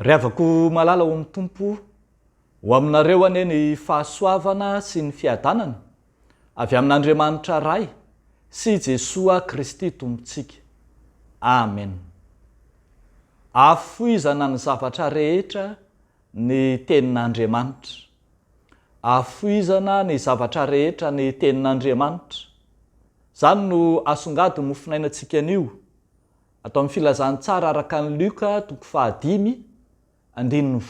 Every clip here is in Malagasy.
Riavako malala ho amin'ny tompo ho aminareo ane ny fahasoavana sy ny fiadanana avy amin'Andriamanitra ray sy Jesoa Kristy tompontsika. Amen. Afoizana ny zavatra rehetra ny tenin'Andriamanitra. Afoizana ny zavatra rehetra ny tenin'Andriamanitra. Zany no asongady mofinainantsika anio atao amin'ny filazantsara araka ny Luka 5:1 hatramin'ny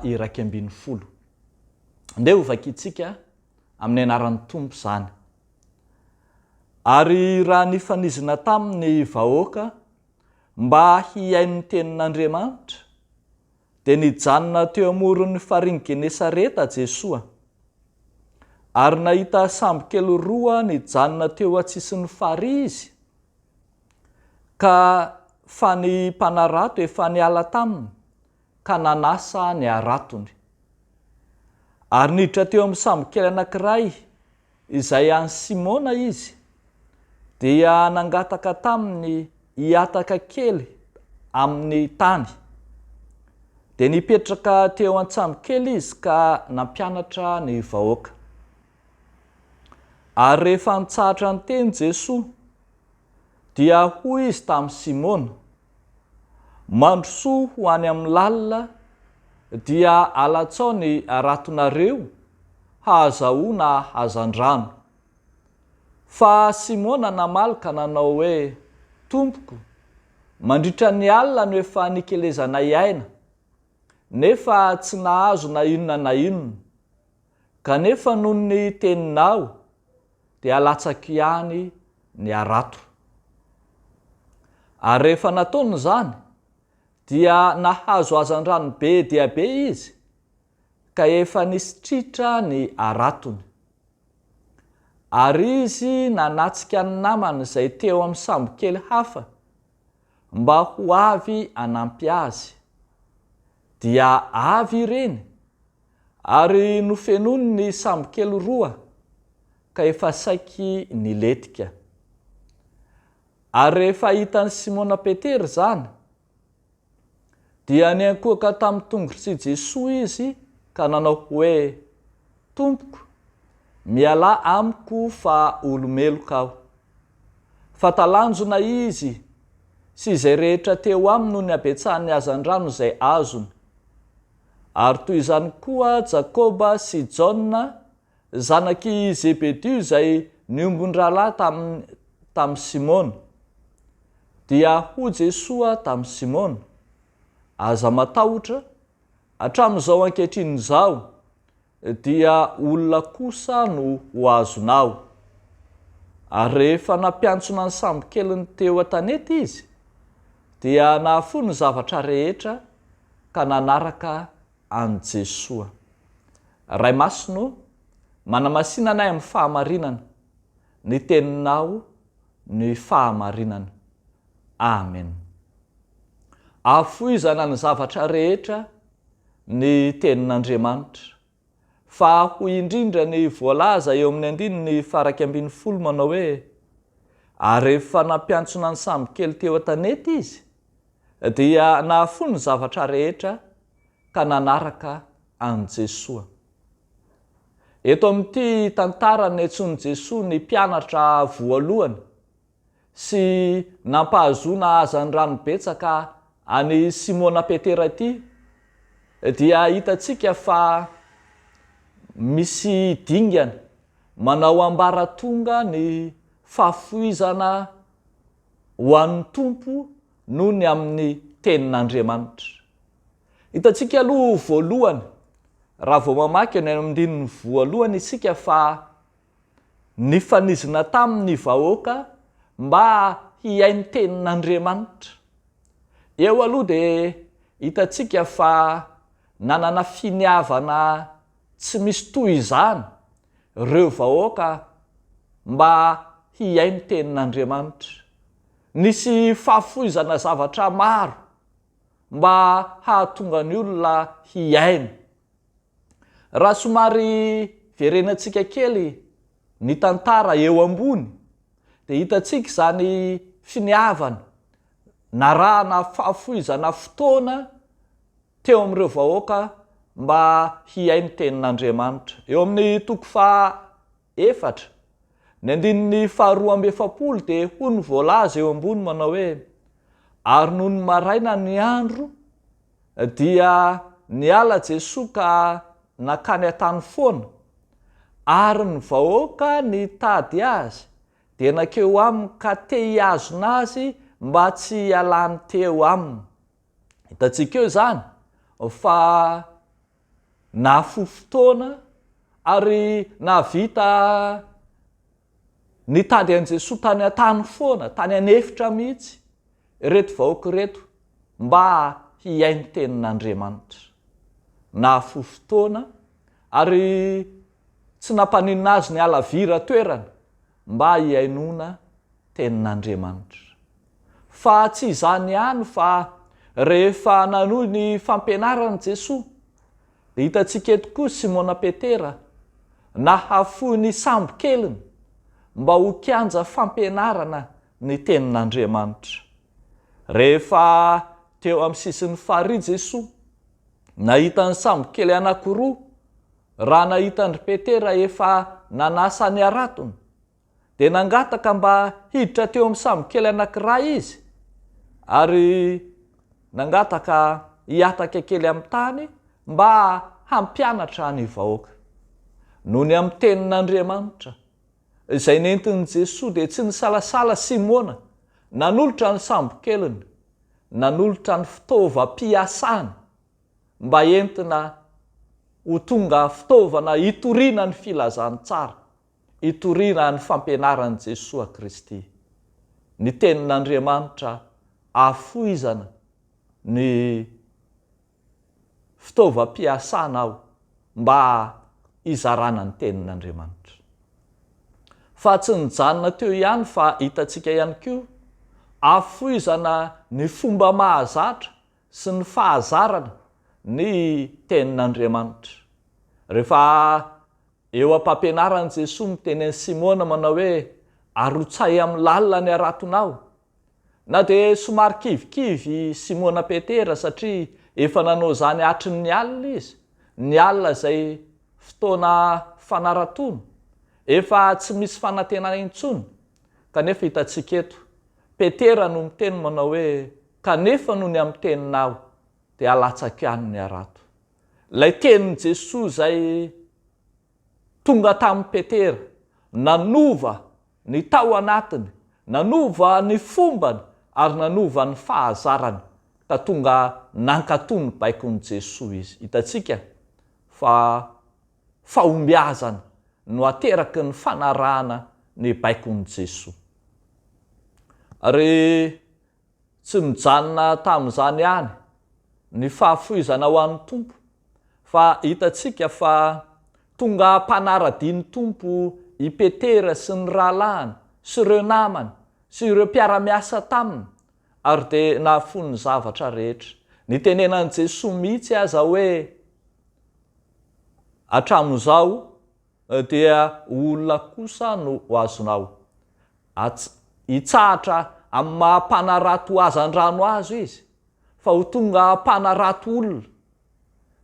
2:20. Ndeo ho vakitsika amin'ny anaran'ny Tompo zany. Ary raha nifanizina tamin'ny vahoaka mba hiain'ny tenin'Andriamanitra, dia nijanona teo amoron'ny fariny Genesareta Jesoa. Ary nahita sambo kely roa nijanona teo atsisin'ny fary izy, ka fa ny mpanarato efa niala taminy ka nanasa ny aratony. Ary niditra teo amin'ny sambo kely anankiray izay an'i Simona izy, dia nangataka taminy hiataka kely amin'ny tany. Dia nipetraka teo an-tsambo kely izy ka nampianatra ny vahoaka. Ary rehefa nitsahatra ny teny Jesoa, dia hoy izy tamin'i Simona, mandrosoa ho any amin'ny lalina dia alatsao ny aratonareo hahazahoana hazan-drano. Fa Simona namaly ka nanao hoe, Tompoko, mandritra ny alina no efa nikelezanay aina, nefa tsy nahazo na inona na inona, kanefa noho ny teninao dia alatsako ihany ny arato. Ary rehefa nataony zany, dia nahazo hazan-drano be dia be izy, ka efa nisitritra ny aratony. Ary izy nanatsika ny namany izay teo amin'ny sambo kely hafa mba ho avy anampy azy. Dia avy ireny, ary nofenony ny sambo kely roa, ka efa saiky niletika. Ary rehefa hitan'i Simona Petera zany, dia niankohaka tamin'ny tongotr'i Jesoa izy ka nanao hoe, Tompoko, mialà amiko fa olomeloka aho. Fa talanjona izy sy izay rehetra teo aminy noho ny habetsahany hazan-drano izay azony. Ary toy izany koa Jakoba sy Jaona, zanaky Zebedeo izay niombon-drahalahy tamin'i Simona. Dia hoy Jesoa tamin'i Simona, aza matahotra, hatramin'izao ankehitriny izao dia olona kosa no ho azonao. Ary rehefa nampiantsona ny sambo keliny teo an-tanety izy, dia nahafoy ny zavatra rehetra ka nanaraka an'i Jesoa. Ray masino, manamasinanay amin'ny fahamarinana, ny teninao ny fahamarinana. Amen. Afoizana ny zavatra rehetra ny tenin'Andriamanitra. Fa hoy indrindra ny voalaza eo amin'ny 1:20 manao hoe, ary rehefa nampiantsona ny sambo kely teo an-tanety izy, dia nahafoy ny zavatra rehetra ka nanaraka an'i Jesoa. Eto amin'ity tantara niantsoin'i Jesoa ny mpianatra voalohany sy nampahazoana hazan-drano betsaka any Simona Petera ity, dia hitantsika fa misy dingana manao ambaratonga ny fahafoizana ho an'ny Tompo noho ny amin'ny tenin'Andriamanitra. Hitantsika aloha voalohany, raha vao mamaky ny amin'ny 1 isika fa nifanizina tamin'ny vahoaka mba hiain'ny tenin'Andriamanitra. Eo aloha dia hitantsika fa nanana finiavana tsy misy toy izany ireo vahoaka mba hiain'ny tenin'Andriamanitra. Nisy fahafoizana zavatra maro mba hahatonga ny olona hiaina. Raha somary verenantsika kely ny tantara eo ambony, dia hitantsika zany finiavana narahana fahafoizana fotoana teo amin'ireo vahoaka mba hiainy tenin'Andriamanitra. Eo amin'ny toko faha-efatra ny andininy faharoa amby efapolo dia hoy ny voalaza eo ambony manao hoe ary noho ny maraina ny andro dia niala Jesoa ka nakany an-tany foana ary ny vahoaka nitady azy dia nakeo aminy ka te hiazona azy mba tsy hialany teo aminy. Hitantsika eo zany fa nahafohy fotoana ary nahavita nitady an Jesoa tany an-tany foana, tany anefitra mihitsy reto vahoaka reto mba hiainy tenin'Andriamanitra. Nahafohy fotoana ary tsy nampaninona azy ny alavira toerana mba hiainona tenin'Andriamanitra. Fa tsy izany ihany fa rehefa nanohy ny fampianarany Jesoa dia hitantsika eto koa Simona Petera nahafohy ny sambo keliny mba ho kianja fampianarana ny tenin'Andriamanitra. Rehefa teo amin'ny sisiny farihy Jesoa nahita ny sambo kely anankiroa, raha nahita Andry Petera efa nanasa ny aratony dia nangataka mba hiditra teo amin'ny sambo kely anankiray izy ary nangataka hiataka kely amin'ny tany mba hampianatra ny vahoaka. Noho ny amin'ny tenin'Andriamanitra izay nentin'i Jesoa dia tsy nisalasala Simona nanolotra ny sambo keliny, nanolotra ny fitaovam-piasany mba entina ho tonga fitaovana hitoriana ny filazany tsara, hitoriana ny fampianaran'i Jesoa Kristy. Ny tenin'Andriamanitra afoizana ny fitaovam-piasanao mba hizarana ny tenin'Andriamanitra. Fa tsy nijanona teo ihany fa hitantsika ihany koa afoizana ny fomba mahazatra sy ny fahazarana ny tenin'Andriamanitra. Rehefa eo am-pampianaran'i Jesoa miteny an'i Simona manao hoe arotsay amin'ny lalina ny aratonao, na dia somary kivikivy Simona Petera satria efa nanao zany hatry ny alina izy, ny alina izay fotoana fanaratona efa tsy misy fanantenana intsony. Kanefa hitantsika eto Petera no miteny manao hoe kanefa noho ny amin'ny teninao dia alatsaka ihany ny arato. Ilay tenin'i Jesoa izay tonga tamin'i Petera nanova ny tao anatiny, nanova ny fombany ary nanova ny fahazarany ka tonga nankatony baikon'i Jesoa izy. Hitantsika fa fahombiazana no ateraky ny fanarahana ny baikon'i Jesoa. Ary tsy mijanona tamin'izany ihany ny fahafoizana ho an'ny Tompo, fa hitantsika fa tonga mpanaradian'ny Tompo i Petera sy ny rahalahiny sy ireo namany sy ireo mpiara-miasa taminy ary dia nahafohy ny zavatra rehetra. Nitenenan'i Jesoa mihitsy aza hoe hatramin'izao dia olona kosa no ho azonao. Hitsahatra amin'ny maha-mpanarato hazan-drano azo izy fa ho tonga mpanarato olona.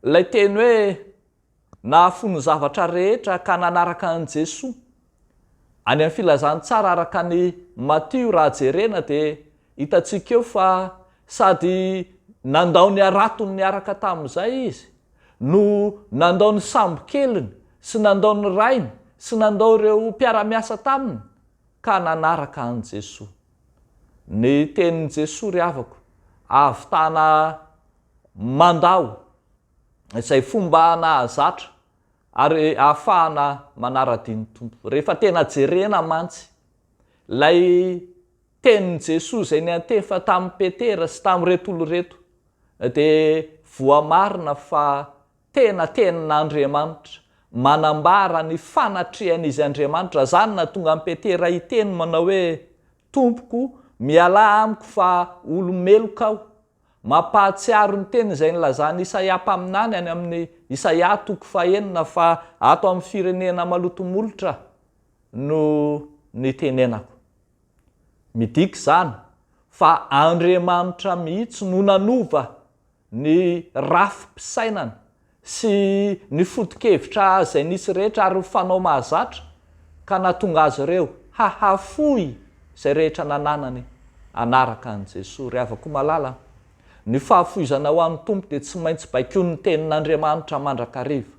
Ilay teny hoe nahafohy ny zavatra rehetra ka nanaraka an'i Jesoa. Any amin'ny filazany tsara araka ny Matio raha jerena dia hitantsika eo fa sady nandao ny aratony niaraka tamin'izay izy no nandao ny sambo keliny sy nandao ny rainy sy nandao ireo mpiara-miasa taminy ka nanaraka an'i Jesoa. Ny tenin'i Jesoa ry havako ahavitana mandao izay fomba nahazatra ary ahafahana manaradian'ny Tompo. Rehefa tena jerena mantsy lay tenin'i Jesoa izay niantefa tamin'i Petera sy tamin'ireto olo reto dia voamarina fa tena tenin'Andriamanitra manambara ny fanatrehan'izy Andriamanitra. Zany na tonga an'i Petera hiteny manao hoe Tompoko miala amiko fa olomeloka aho. Mampahatsiaro ny teny izay nilazany Isaia mpaminany any amin'ny Isaia 9 fa ato amin'ny firenena malotomolotra no nitenenako. Midika zany fa Andriamanitra mihitsy no nanova ny rafi-pisainana sy ny foto-kevitra izay nisy rehetra ary fanao mahazatra ka natonga azy ireo hahafoy izay rehetra nananany anaraka an' Jesosy. Ry havako malala, ny fahafoizana ho amin'ny tompo dia tsy maintsy baiko ny tenin'Andriamanitra mandrakariva,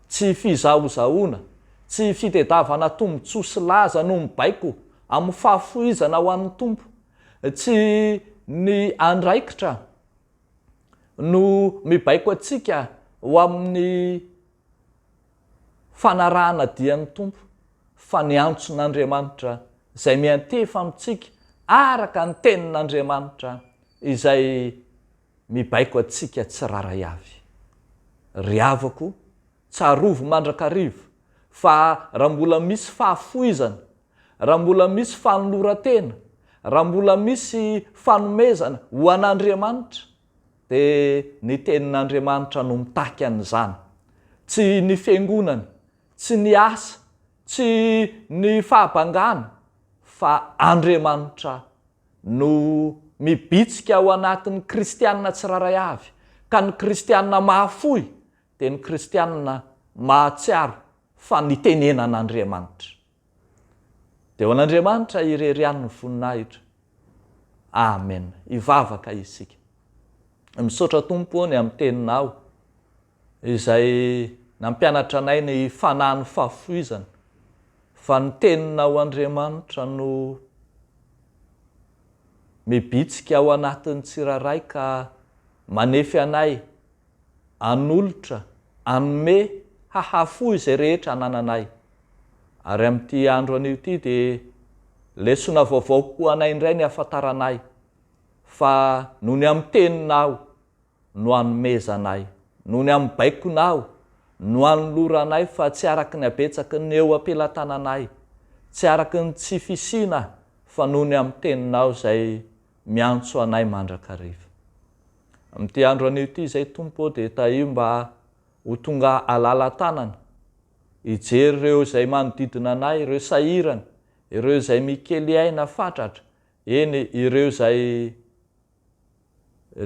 tsy fizahozahoana, tsy fitediavana tombontsoa sy laza no mibaiko amin'ny fahafoizana ho an'ny tompo, tsy ny andraikitra no mibaiko atsika ho amin'ny fanarahana dian'ny tompo, fa ny antson'Andriamanitra izay miantefa amintsika araka ny tenin'Andriamanitra izay mibaiko atsika tsiraray avy. Ry havako, tsarovo mandrakariva fa raha mbola misy fahafoizana, raha mbola misy fanoloran-tena, raha mbola misy fanomezana ho an'Andriamanitra, dia ny tenin'Andriamanitra no mitaky an'izany. Tsy ny fiangonana, tsy ny asa, tsy ny fahabangana, fa Andriamanitra no mibitsika ao anatin'ny kristianina tsiraray avy. Ka ny kristianina mahafoy dia ny kristianina mahatsiaro fa nitenena an'Andriamanitra. Dia ho an'Andriamanitra irerian'ny voninahitra. Amen. Ivavaka isika. Misaotra Tompony amin'ny teninao izay nampianatra anay ny fanahy fahafoizana, fa ny teninao Andriamanitra no mibitsika ao anatin'ny tsiraray ka manefy anay anolotra, anome, hahafoy izay rehetra anananay. Ary amin'ity andro anio ity dia lesona vaovao koa anay indray ny ahafantaranay fa noho ny amin'ny teninao no hanomezanay, noho ny amin'ny baikonao no hanoloranay, fa tsy araky ny abetsaky ny eo ampelantananay, tsy araky ny tsy fisiana, fa noho ny amin'ny teninao izay miantso anay mandrakariva. Amin'ity andro anio ity izay Tompo dia tahio mba ho tonga alala tanana, hijery ireo izay manodidina anay, ireo sahirana, ireo izay mikely aina fatratra, eny ireo izay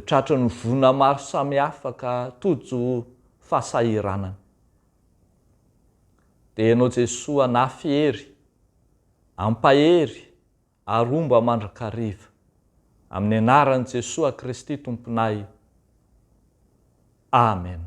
tratry ny vona maro samihafa ka tojo fahasahiranana. Dia ianao Jesosy anafy hery, ampahery, aromba mandrakariva. Amin'ny anaran'i Jesosy Kristy Tomponay. Amen.